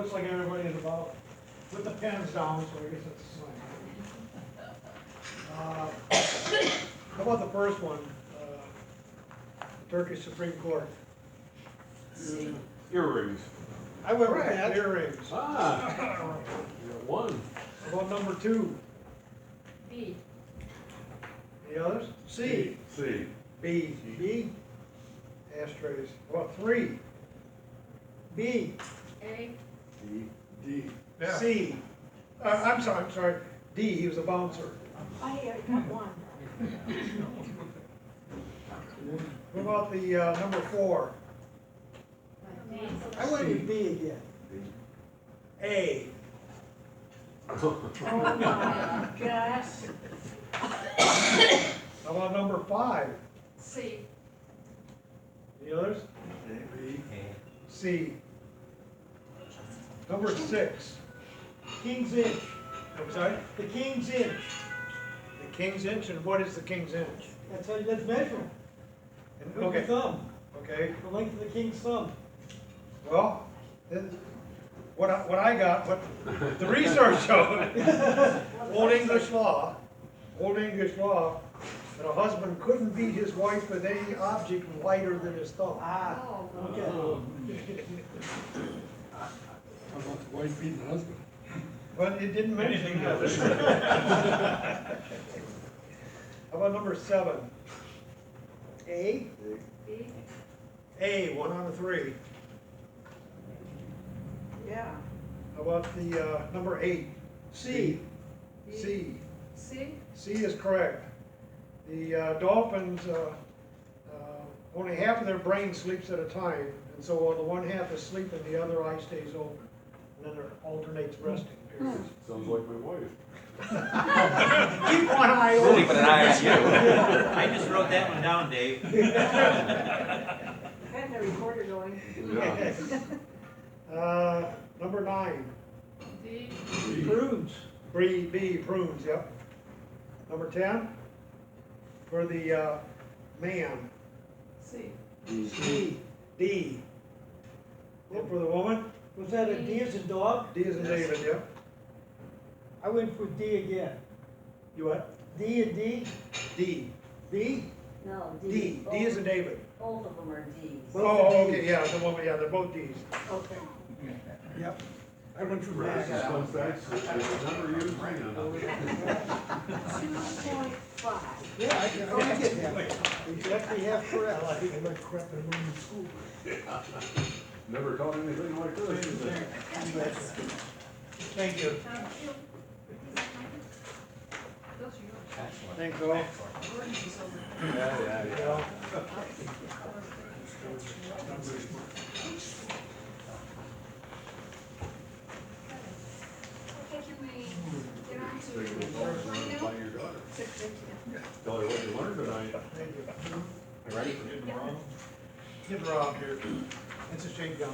looks like everybody's about, with the pens down, so I guess it's a sign. How about the first one? The Turkish Supreme Court. Earrings. I went with that. Earrings. Ah, you got one. How about number 2? B. Any others? C. C. B. B. Ashtrays. How about 3? B. A. D. D. C. I'm sorry. D. He was a bouncer. I got one. What about the number 4? D. I went with B again. A. Oh my gosh. How about number 5? C. Any others? B. C. Number 6. King's Inch. I'm sorry? The King's Inch. The King's Inch, and what is the King's Inch? That's how, that's measuring, And- with the Okay, thumb, okay. the length of the king's thumb. Well, then, what I got, what the research showed, old English law, that a husband couldn't beat his wife with any object lighter than his thumb. Ah, Oh. okay. How about the wife beating the husband? But it didn't mention that. How about number 7? A? B. A, 1 out of 3. Yeah. How about the number 8? C. B. C. C. C is correct. The dolphins, only half of their brain sleeps at a time, and so while the one half is sleeping, the other eye stays open, and then it alternates resting periods. Sounds like my wife. Keep one eye open. Keeping an eye on you. I just wrote that one down, Dave. Had the recorder going. Yeah. Number 9. D. Prunes. B, prunes, yep. Number 10, for the man. C. C. D. And for the woman, Was that a D as in dog? D as in David, yep. I went for D again. You what? D and D, D. B? No, D. D as in David. Both of them are Ds. Oh, okay, yeah, the woman, yeah, they're both Ds. Okay. Yep. I went for This Max. is fun facts, it's never used, hang on. 2.5. Yeah, I can get that. Exactly half correct. I think I like crap I learned in school. Never taught anything like this. Thank you. Those are yours. Excellent. Thanks, all. Yeah. Okay, can we get on Take to the first one and play your daughter. Tell her what you learned tonight. Thank you. You ready? Get Rob here. It's a shakedown.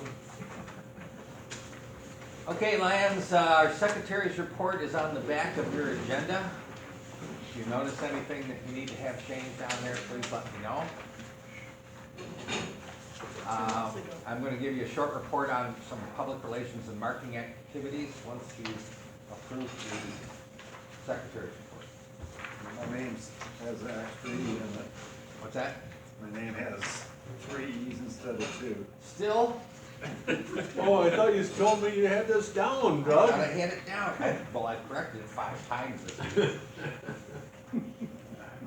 Okay, Lions, our secretary's report is on the back of your agenda. If you notice anything that you need to have changed down there, please let me know. I'm gonna give you a short report on some public relations and marketing activities once you approve the secretary's report. My name has actually in it. What's that? My name has 3 E's instead of 2. Still? Oh, I thought you told me you had this down, I Doug. thought I had it down. Well, I've corrected it 5 times this week.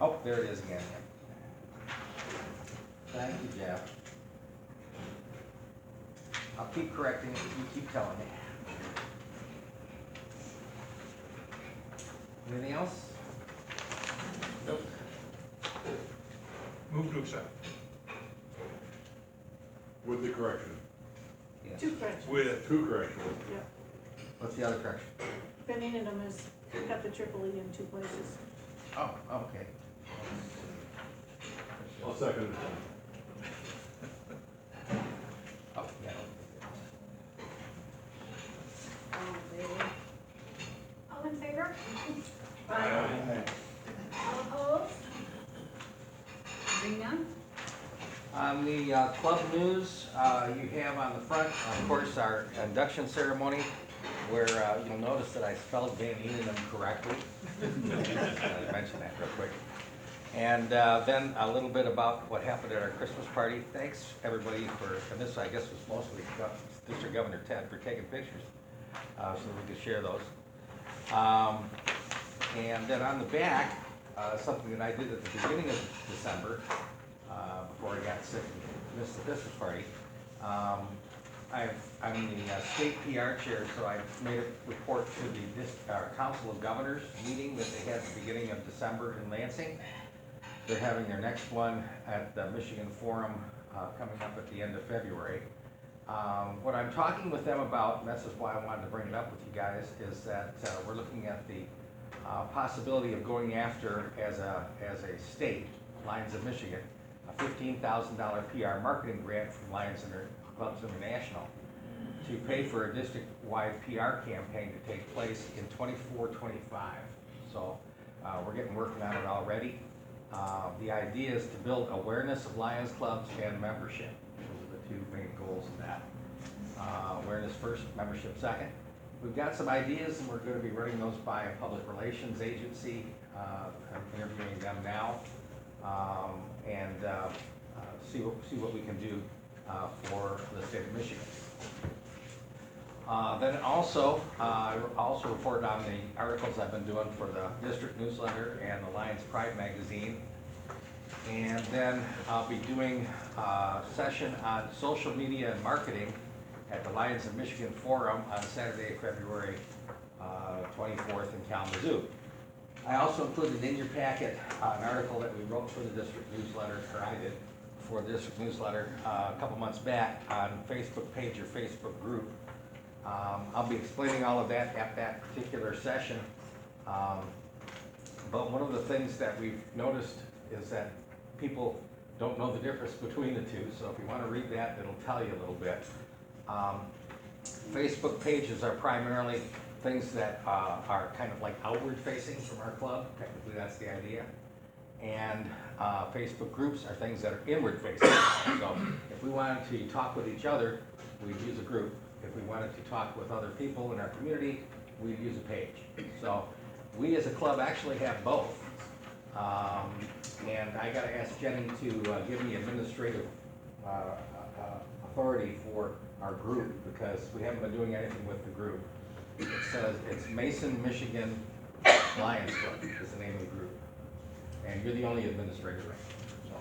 Oh, there it is again. Thank you, Jeff. I'll keep correcting it if you keep telling me. Anything else? Nope. Move to accept. With the correction. Yes. 2 corrections. With. 2 corrections. Yeah. What's the other correction? Benning and them is got the triple E in 2 places. Oh, okay. I'll second it. Oh, yeah. All in favor? Aye. All opposed? Hearing none? On the club news, you have on the front, of course, our induction ceremony, where you'll notice that I spelled Van Eenenum correctly. I mentioned that real quick. And then a little bit about what happened at our Christmas party. Thanks, everybody, for, and this, I guess, was mostly District Governor Ted for taking pictures, so we could share those. And then on the back, something that I did at the beginning of December, before I got sick and missed the Christmas party. I'm the state PR chair, so I made a report to the Council of Governors meeting that they had at the beginning of December in Lansing. They're having their next one at the Michigan Forum coming up at the end of February. What I'm talking with them about, and this is why I wanted to bring it up with you guys, is that we're looking at the possibility of going after, as a state, Lions of Michigan, a $15,000 PR marketing grant from Lions Clubs International to pay for a district-wide PR campaign to take place in 24-25. So we're getting working on it already. The idea is to build awareness of Lions Clubs and membership. Those are the two main goals of that. Awareness first, membership second. We've got some ideas, and we're going to be running those by a public relations agency. I'm interviewing them now, and see what we can do for the state of Michigan. Then I also reported on the articles I've been doing for the district newsletter and the Lions Pride magazine. And then I'll be doing a session on social media and marketing at the Lions of Michigan Forum on Saturday, February 24th in Kalamazoo. I also included in your packet an article that we wrote for the district newsletter, or I did for the district newsletter a couple months back on Facebook page or Facebook group. I'll be explaining all of that at that particular session. But one of the things that we've noticed is that people don't know the difference between the two. So if you want to read that, it'll tell you a little bit. Facebook pages are primarily things that are kind of like outward facing from our club. Technically, that's the idea. And Facebook groups are things that are inward facing. So if we wanted to talk with each other, we'd use a group. If we wanted to talk with other people in our community, we'd use a page. So we as a club actually have both. And I gotta ask Jenny to give me administrative authority for our group, because we haven't been doing anything with the group. It says it's Mason, Michigan Lions Club is the name of the group. And you're the only administrator, so.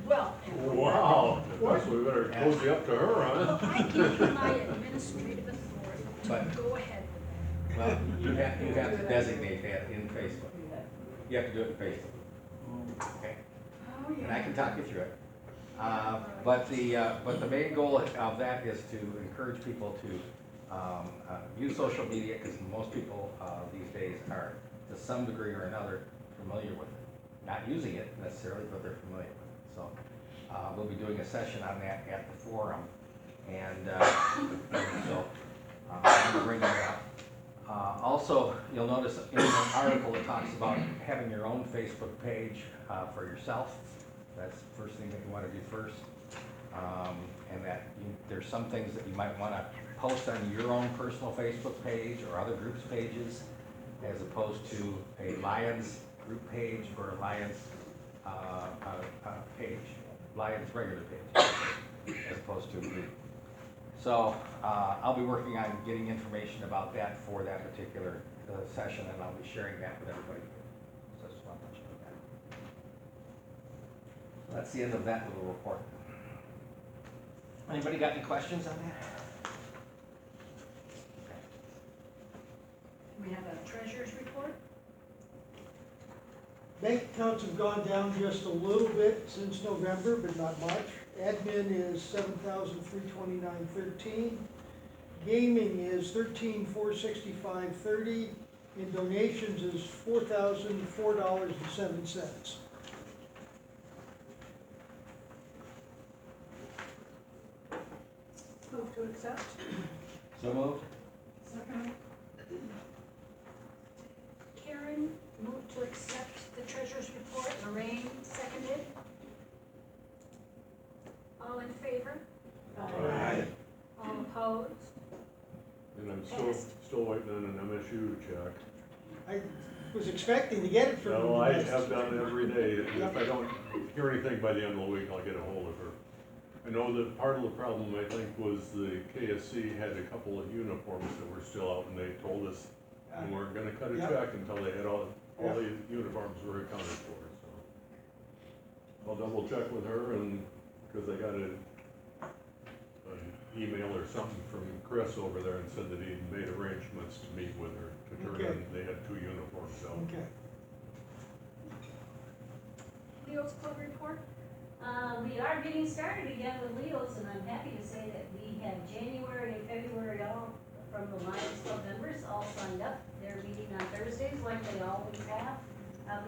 Well. Wow, that's, we better cozy up to her, huh? Well, I give you my administrative authority But- to go ahead with that. Well, you have to designate that in Facebook. You have to do it in Facebook. Okay? Oh, And I can talk you through it. But the main goal of that is to encourage people to use social media, because most people these days are, to some degree or another, familiar with it. Not using it necessarily, but they're familiar with it. So we'll be doing a session on that at the forum, and so I'm going to bring that up. Also, you'll notice in the article it talks about having your own Facebook page for yourself. That's the first thing that you want to do first. And that there's some things that you might want to post on your own personal Facebook page or other groups' pages, as opposed to a Lions group page or a Lions page, Lions regular page, as opposed to a group. So I'll be working on getting information about that for that particular session, and I'll be sharing that with everybody. So I just want to let you know that. So that's the end of that little report. Anybody got any questions on that? We have a treasurer's report. Bank accounts have gone down just a little bit since November, but not much. Admin is $7,329.13. Gaming is $13,465.30. And donations is $4,004.07. Move to accept. So moved? Second. Karen moved to accept the treasurer's report. Lorraine seconded. All in favor? Aye. All opposed? And I'm still waiting on an MSU check. I was expecting to get it from you. No, I guys. have done every day. If I don't hear anything by the end of the week, I'll get a hold of her. I know that part of the problem, I think, was the KSC had a couple of uniforms that were still out, and they told us we weren't gonna cut a Yeah. check until they had all Yeah. the uniforms were accounted for, so. I'll double check with her and, cause I got an email or something from Chris over there and said that he'd made arrangements to meet with her to turn Okay. in, they had 2 uniforms out. Okay. Leo's Club report? We are getting started again with Leo's, and I'm happy to say that we have January and February all from the Lions Club members all signed up. They're meeting on Thursdays like they always have.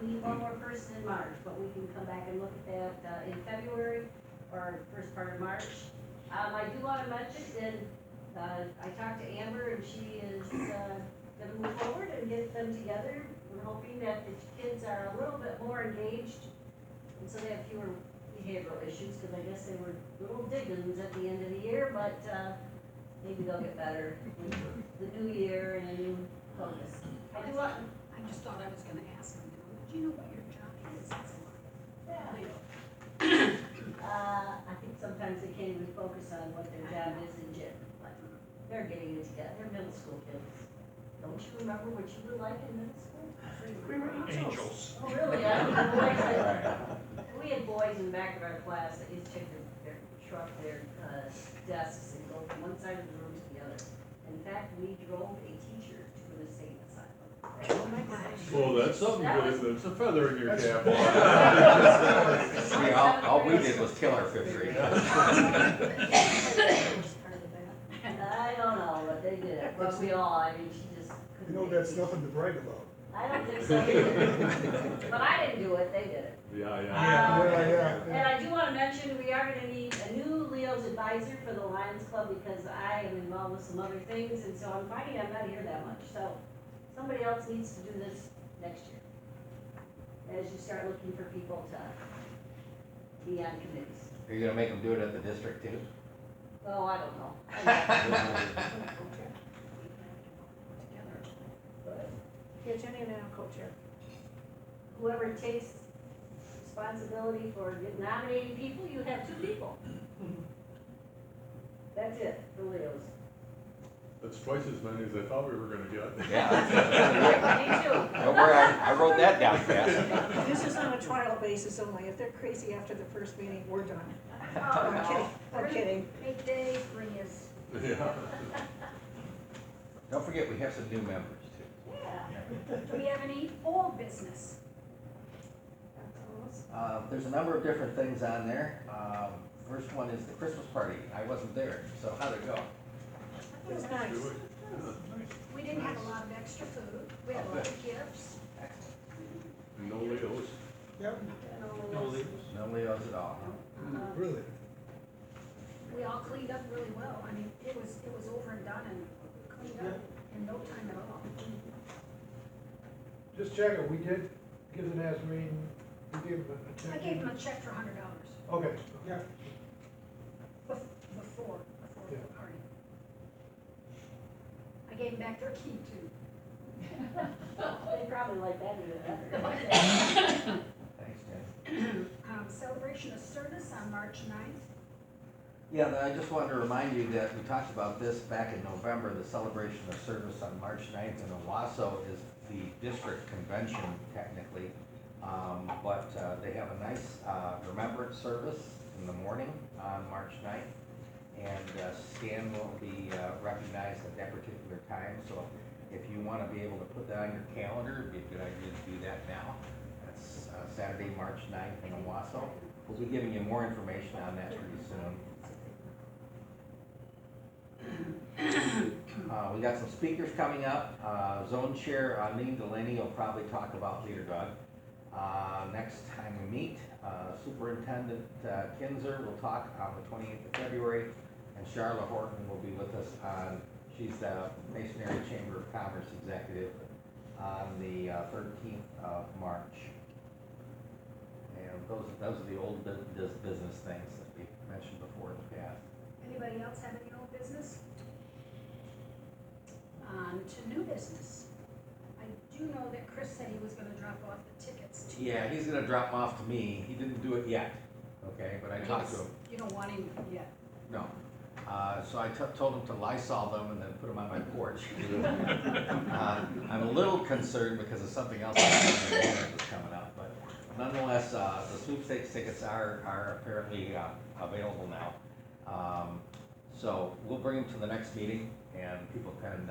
We need one more person in March, but we can come back and look at that in February or first part of March. I do want to mention that I talked to Amber, and she is gonna move forward and get them together. We're hoping that the kids are a little bit more engaged, and so they have fewer behavioral issues, because I guess they were little diggins at the end of the year, but maybe they'll get better with the new year and a new focus. I do want, I just thought I was gonna ask him, do you know what your job is? That's a lot. Leo. I think sometimes they can't even focus on what their job is in gym, but they're getting it together, they're middle school kids. Don't you remember what you were like in middle school? We were angels. Oh, really? I mean, boys that, we had boys in the back of our class that used to take their truck, their desks and go from one side of the room to the other. In fact, we drove a teacher to an insane asylum. Oh my gosh. Well, that's something good, that's a feather in your cap. See, all we did was kill our fifth grade. I don't know, but they did it, but we all, I mean, she just couldn't. You know, make that's it. nothing to brag about. I don't think so either. But I didn't do it, they did it. Yeah. And I do wanna mention, we are gonna need a new Leo's advisor for the Lions Club, because I am involved with some other things, and so I'm finding I'm not here that much, so somebody else needs to do this next year. As you start looking for people to be on committees. Are you gonna make them do it at the district too? Oh, I don't know. Yeah, Jenny and I'll co-chair. Whoever takes responsibility for nominating people, you have 2 people. That's it for Leo's. That's twice as many as I thought we were gonna get. Yeah. Me too. Don't worry, I wrote that down fast. This is on a trial basis only. If they're crazy after the first meeting, we're done. Oh, I'm kidding, I'm kidding. Make Dave bring his, Yeah. Don't forget, we have some new members too. Yeah. do we have any old business? There's a number of different things on there. First one is the Christmas party. I wasn't there, so how'd it go? It was nice. Do it. We didn't have a lot of extra food, we had a lot of gifts. No Leos. Yep, No Leos at all. really. We all cleaned up really well, I mean, it was over and done and cleaned up in no time at all. Just check it, we did give the Nazarene, we gave them a check. I gave him a check for $100 Okay, Yeah, before Yeah. the party. I gave him back their key too. They probably like that even better. Thanks, Jen. Celebration of service on March 9th. Yeah, and I just wanted to remind you that we talked about this back in November. The celebration of service on March 9th in Owasso is the district convention technically. But they have a nice remembrance service in the morning on March 9th. And Stan will be recognized at that particular time. So if you want to be able to put that on your calendar, it'd be a good idea to do that now. That's Saturday, March 9th in Owasso. We'll be giving you more information on that pretty soon. We got some speakers coming up. Zone Chair Eileen Delaney will probably talk about Leader Dog. Next time we meet, Superintendent Kinzer will talk on the 28th of February, and Charlotte Horton will be with us on, she's the Masonry Chamber of Commerce Executive, on the 13th of March. And those are the old business things that we mentioned before in the past. Anybody else have any old business? On to new business. I do know that Chris said he was gonna drop off the tickets to. Yeah, he's gonna drop them off to me. He didn't do it yet, okay, but I talked to him. You don't want him yet. No. So I told him to Lysol them and then put them on my porch. I'm a little concerned because of something else that's coming up, but nonetheless, the sweepstakes tickets are apparently available now. So we'll bring them to the next meeting and people can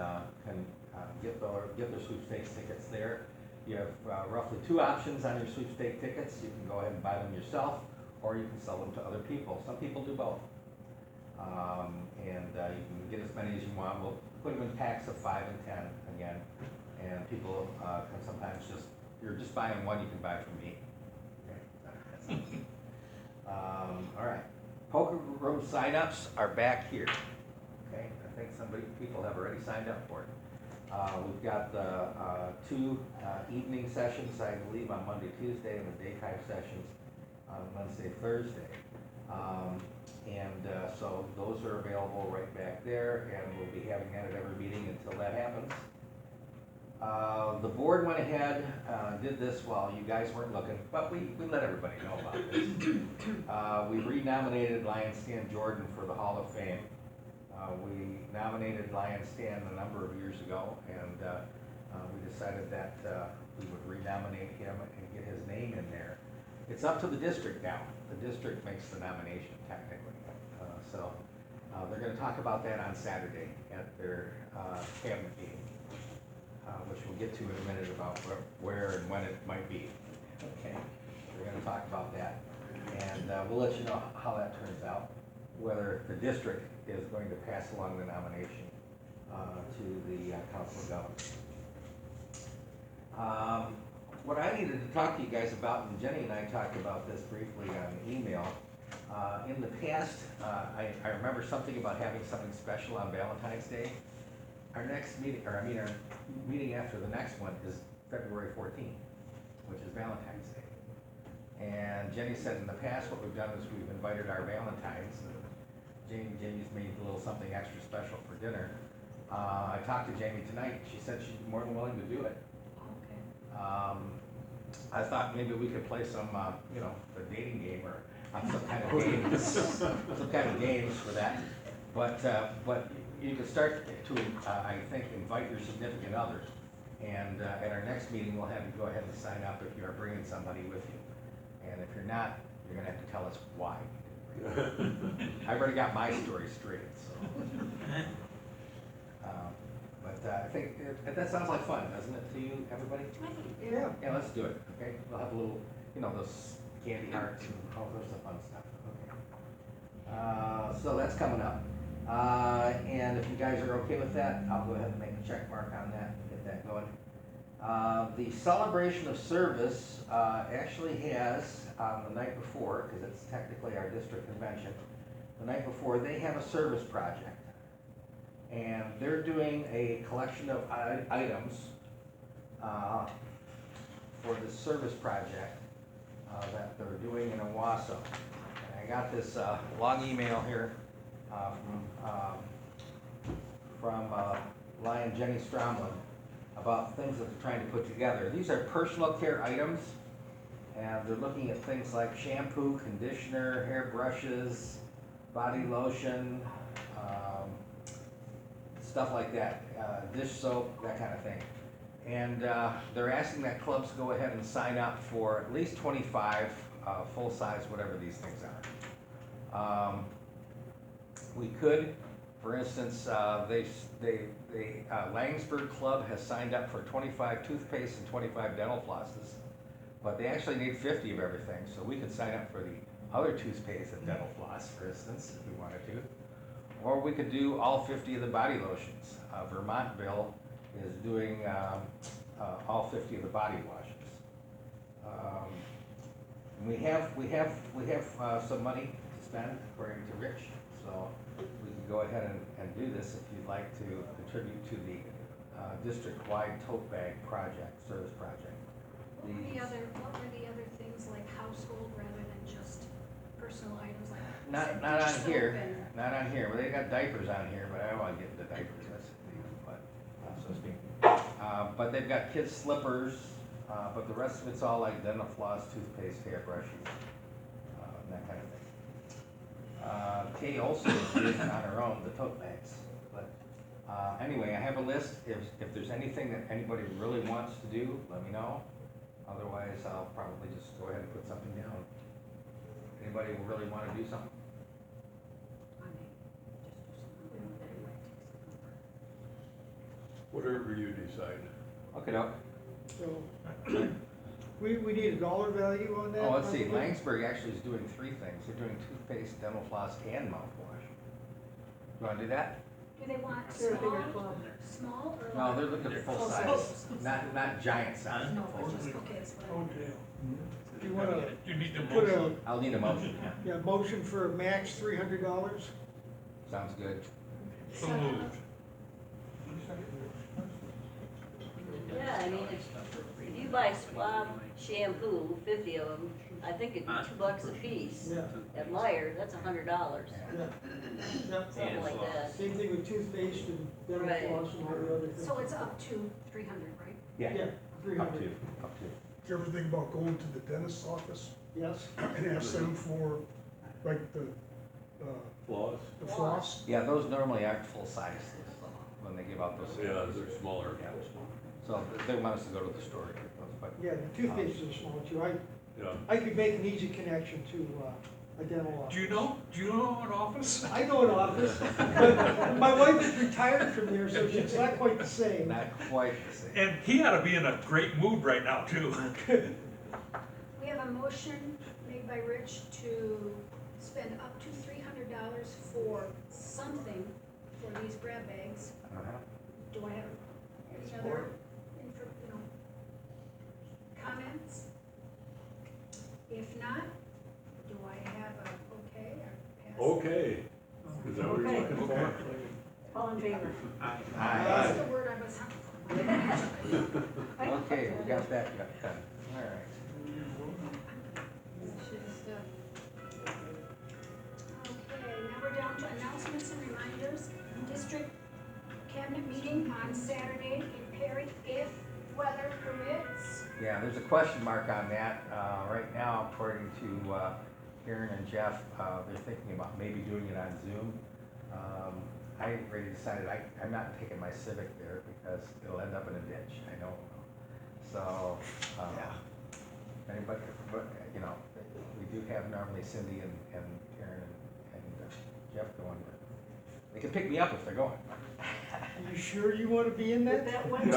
get their sweepstakes tickets there. You have roughly 2 options on your sweepstake tickets. You can go ahead and buy them yourself, or you can sell them to other people. Some people do both. You can get as many as you want. We'll put them in packs of 5 and 10 again. And people can sometimes you're just buying one, you can buy from me. Okay. All right. Poker room signups are back here. Okay, I think people have already signed up for it. We've got the 2 evening sessions, I believe, on Monday, Tuesday, and the daytime sessions on Wednesday, Thursday. So those are available right back there, and we'll be having that at every meeting until that happens. The board went ahead, did this while you guys weren't looking, but we let everybody know about this. We renominated Lion Stan Jordan for the Hall of Fame. We nominated Lion Stan a number of years ago, and we decided that we would renominate him and get his name in there. It's up to the district now. The district makes the nomination technically. They're going to talk about that on Saturday at their cabinet meeting, which we'll get to in a minute about where and when it might be. Okay, we're going to talk about that, and we'll let you know how that turns out, whether the district is going to pass along the nomination to the Council of Governments. What I needed to talk to you guys about, and Jenny and I talked about this briefly on email, in the past, I remember something about having something special on Valentine's Day. Our next meeting, our meeting after the next one is February 14th, which is Valentine's Day. And Jenny said in the past, what we've done is we've invited our Valentines, and Jamie's made a little something extra special for dinner. I talked to Jamie tonight. She said she's more than willing to do it. Okay. I thought maybe we could play some, the dating game or some kind of games, some kind of games for that. But you can start to, I think, invite your significant others. And at our next meeting, we'll have you go ahead and sign up if you are bringing somebody with you. And if you're not, you're gonna have to tell us why. I've already got my story straight, so. I think that sounds like fun, doesn't it, to you, everybody? Yeah. Yeah, let's do it, okay? We'll have a little, those candy hearts and all sorts of fun stuff, okay? So that's coming up. And if you guys are okay with that, I'll go ahead and make a check mark on that, get that going. The celebration of service actually has, the night before, because it's technically our district convention, the night before, they have a service project. And they're doing a collection of items for this service project that they're doing in Owasso. And I got this long email here from Lion Jenny Stromlin about things that they're trying to put together. These are personal care items, and they're looking at things like shampoo, conditioner, hair brushes, body lotion, stuff like that, dish soap, that kind of thing. And they're asking that clubs go ahead and sign up for at least 25 full size, whatever these things are. We could, for instance, Langsburg Club has signed up for 25 toothpaste and 25 dental flosses, but they actually need 50 of everything, so we could sign up for the other toothpaste and dental floss, for instance, if we wanted to. Or we could do all 50 of the body lotions. Vermontville is doing all 50 of the body washes. We have some money to spend, according to Rich, so we can go ahead and do this if you'd like to contribute to the district-wide tote bag project, service project. What were the other things like household rather than just personal items like? Not on here, not on here, but they got diapers on here, but I don't wanna get into diapers, that's the thing, but, so to speak. But they've got kids slippers, but the rest of it's all like dental floss, toothpaste, hairbrushes, that kind of thing. Kay Olson did on her own, the tote bags, but, anyway, I have a list, if there's anything that anybody really wants to do, let me know. Otherwise, I'll probably just go ahead and put something down. Anybody who really wanna do something? Whatever you decide. Okay, no. So, we need a dollar value on that? Oh, let's see, probably? Langsberg actually is doing 3 things. They're doing toothpaste, dental floss, and mouthwash. You wanna do that? Do they want They're a bigger small, club. small or? No, they're looking for full Full size, size. not giant size, No, full size. just, okay, it's fine. Okay. Do you wanna You need to put a, I'll need a motion, yeah. yeah, motion for a max $300? Sounds good. So moved. Yeah, I mean, if you buy Swab shampoo, 50 of them, I think it'd be $2 a piece. Yeah, At Meyer, that's $100, yeah. Yep. something like that. Same thing with toothpaste and dental Right. floss and all the other things. So it's up to 300, right? Yeah, Yeah, up 300, to, up to. Did you ever think about going to the dentist's office yes. and ask them for, like, the Flaws? floss? Yeah, those normally aren't full size when they give out those. Yeah, they're smaller. Yeah, they're small. So they want us to go to the store to get those, but. Yeah, the toothpaste is small too. Yeah. I could make an easy connection to a dental office. Do you know an office? I know an office, but my wife is retired from there, so it's not quite the same. Not quite the same. And he ought to be in a great mood right now, too. We have a motion made by Rich to spend up to $300 for something for these grab bags. Uh-huh. Do I have any other, comments? If not, do I have a okay or pass? Okay. Is that what you're Okay. looking for? All in favor? That's the word I was hunting for. Okay, we got that done, all right. Okay, now we're down to announcements and reminders. District cabinet meeting on Saturday in Perry if weather permits. Yeah, there's a question mark on that. Right now, according to Karen and Jeff, they're thinking about maybe doing it on Zoom. I already decided I'm not taking my Civic there because it'll end up in a ditch, I know. So, if anybody, but, you know, we do have normally Cindy and Karen and Jeff going, but they can pick me up if they're going. Are you sure you want to be in With that? that one.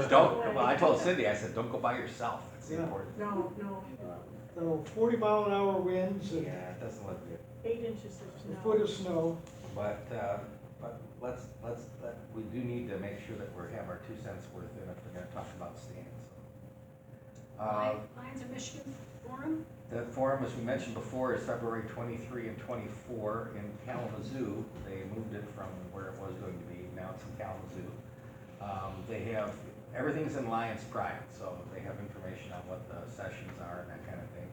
Don't, well, I told Cindy, I said, don't go by yourself, that's the Yeah. important. No, no, So 40-mile-an-hour winds and Yeah, it doesn't look good. 8 inches of a snow. foot of snow. But we do need to make sure that we have our 2 cents worth in if we're gonna talk about stands. Lions of Michigan Forum. The forum, as we mentioned before, is February 23 and 24 in Kalamazoo. They moved it from where it was going to be, now it's in Kalamazoo. They have, everything's in Lions Pride, so they have information on what the sessions are and that kind of thing.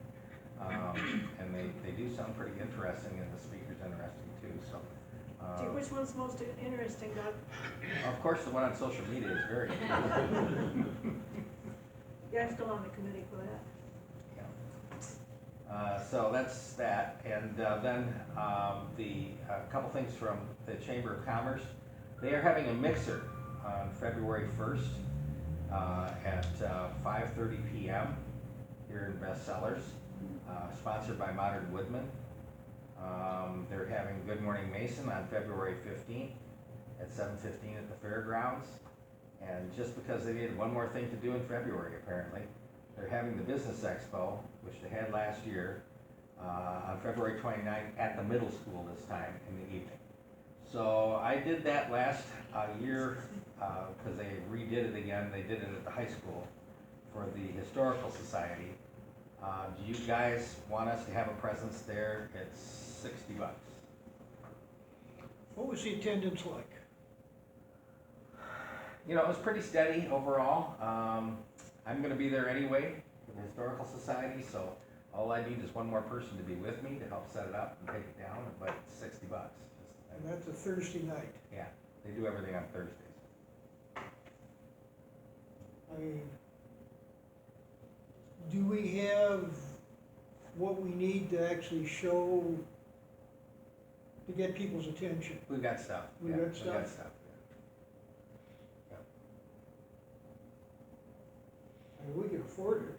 And they do sound pretty interesting, and the speaker's interesting too, so. Gee, which one's most interesting, Doug? Of course, the one on social media is very interesting. Yeah, I'm still on the committee for that. So that's that, and then couple things from the Chamber of Commerce. They are having a mixer on February 1st at 5:30 p.m. here in Bestsellers, sponsored by Modern Woodman. They're having Good Morning Mason on February 15th at 7:15 at the fairgrounds. And just because they needed one more thing to do in February, apparently, they're having the Business Expo, which they had last year, on February 29th at the middle school this time in the evening. So I did that last year, because they redid it again. They did it at the high school for the Historical Society. Do you guys want us to have a presence there? It's $60. What was the attendance like? You know, it was pretty steady overall. I'm gonna be there anyway for the Historical Society, so All I need is one more person to be with me to help set it up and take it down, but it's $60. And that's a Thursday night. Yeah, they do everything on Thursdays. I mean, do we have what we need to actually show, to get people's attention? We've got stuff. We yeah, got We've stuff? got stuff, yeah. I mean, we can afford it.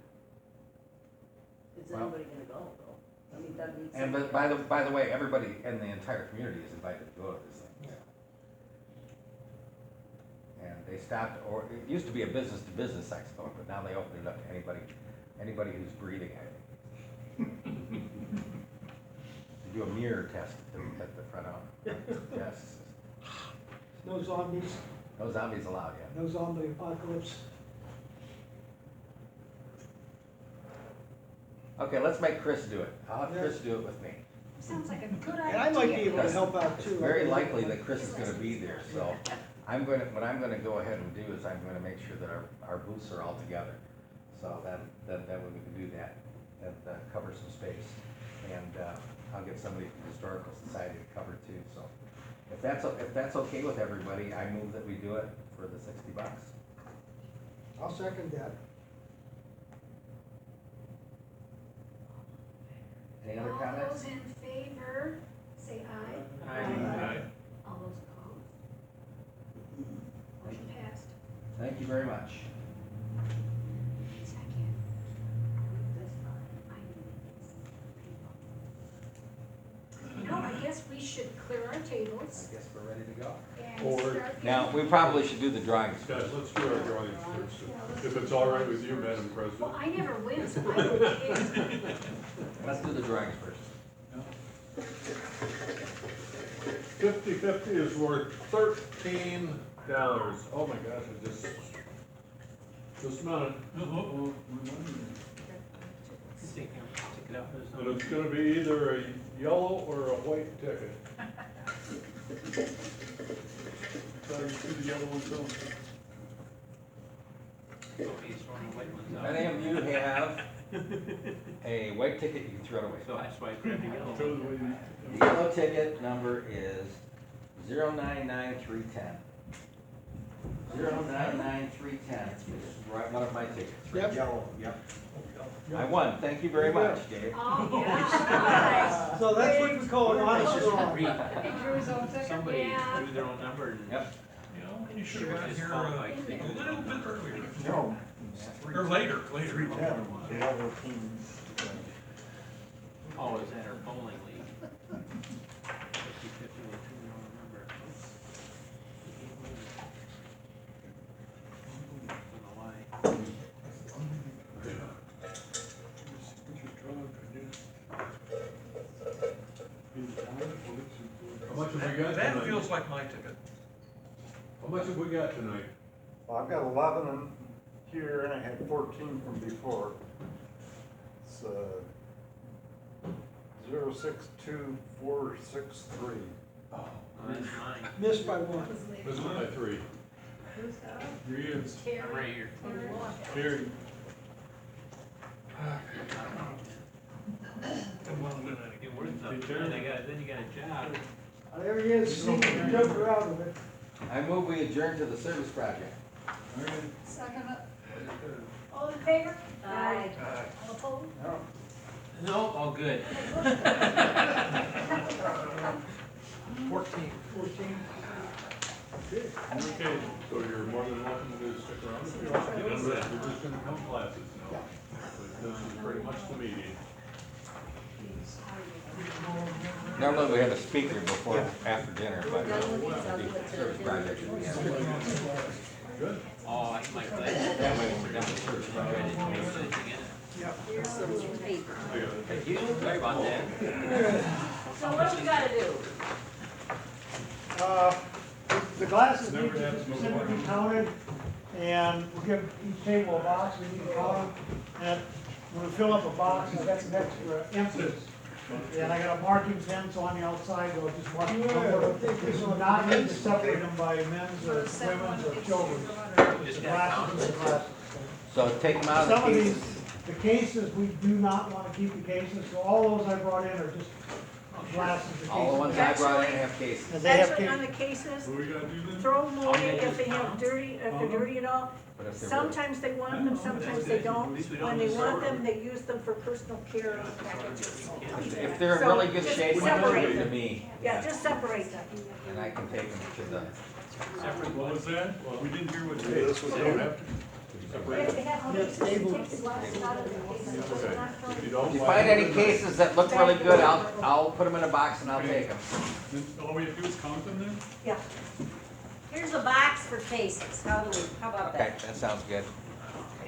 Is Well- anybody gonna go though? I mean, Doug needs. And but by the way, everybody in the entire community is invited to go to this thing. And they stopped, or it used to be a business to business expo, but now they open it up to anybody who's breathing, I think. They do a mirror test at the front of, yes, No zombies, no zombies allowed yet. no zombie apocalypse. Okay, let's make Chris do it. I'll have Chris do it with me. Sounds like a good idea. And I might be able to help out It's too. very likely that Chris is gonna be there, so what I'm gonna go ahead and do is I'm gonna make sure that our booths are all together. So then way we can do that, cover some space. And, I'll get somebody from the Historical Society to cover too, so. If that's okay with everybody, I move that we do it for the $60. I'll second that. Any other All comments? those in favor, say aye. Aye. All those opposed? Motion passed. Thank you very much. Second. That's fine. I know, I guess we should clear our I tables guess we're ready to go. and Or- start. Now, we probably should do the drawings. Guys, let's do our drawings first, if it's all right with you, Madam President. Well, I never win, so I don't care. Let's do the drawings first. 50/50 is worth $13. Oh my gosh, just a minute. And it's gonna be either a yellow or a white ticket. So you see the yellow one too? If any of you have a white ticket, you can throw it away. So that's why I grabbed the yellow. Show the way The yellow ticket number is 099310. 099310. This is one of my tickets. Yep. Yellow, yep. I won. Thank you very much, Dave. Oh, yeah. So that's what we call an honest drawing. He drew his own ticket. Somebody Yeah. drew their own number and, Yep. you know, you should have got here a little bit earlier. No. Or later. The other teams. Oh, is that our bowling league? 50/50 with two, remember. How much have we got That tonight? feels like my ticket. How much have we got tonight? Well, I've got 11 in here and I had 14 from before. It's 062463. Oh, that's mine. Missed by one. This is my 3. Who's that? 3 is I'm right here. Terry. It worth something. Then you got a job. There he is, sneaking the joker out of it. I move we adjourn to the service project. Second. All in favor? Aye. All opposed? No, all good. 14. 14. Okay, so you're more than welcome to stick around if you want to get into that. We're just gonna come classes now. But this is pretty much the meeting. Normally we have a speaker before, after dinner, but the service project should be after. Good. Oh, I might play. That way when we're done with service project. Here's some paper. I got it. Thank you. Sorry about that. So what do we gotta do? The glasses need Never to have to move specifically on. counted, and we'll give each table a box, we need to count them. And when we fill up a box, I've got some extra empties. And I got a marking pen, so on the outside, I'll just mark the number. This will not need to separate them by men's or women's or children. Just The gotta count. glasses, the glasses. So take them out of Some the of case. these, The cases, we do not wanna keep the cases, so all those I brought in are just glasses, the cases. All the ones I brought in have cases. And they have Actually, ca- on the cases, What we gotta do then? throw them away if they have dirty, if they're dirty at all. But if they're Sometimes they want them, sometimes they don't. When they want them, they use them for personal care packages. If they're in So really good just shape, separate give them to them. me, Yeah, just separate them. and I can take them to the, What was that? We didn't hear what Yeah, this was they don't good. have to. If they have Yeah, cases, stable. take the glass out of the cases. Okay. Not throwing- If you don't. if you why find don't any we- cases that look really good, I'll put them in a box and I'll take them. Then all we have to do is count them then? Yeah. Here's a box for cases, how about Okay, that? that sounds good.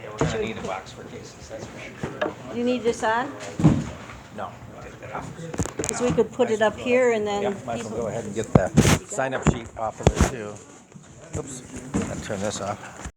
Yeah, we're gonna need a box for cases, that's for sure. You need this on? No, take that off. Because we could put it up here and then Yeah, might as well people. go ahead and get the sign-up sheet off of there too. Oops, I'll turn this off.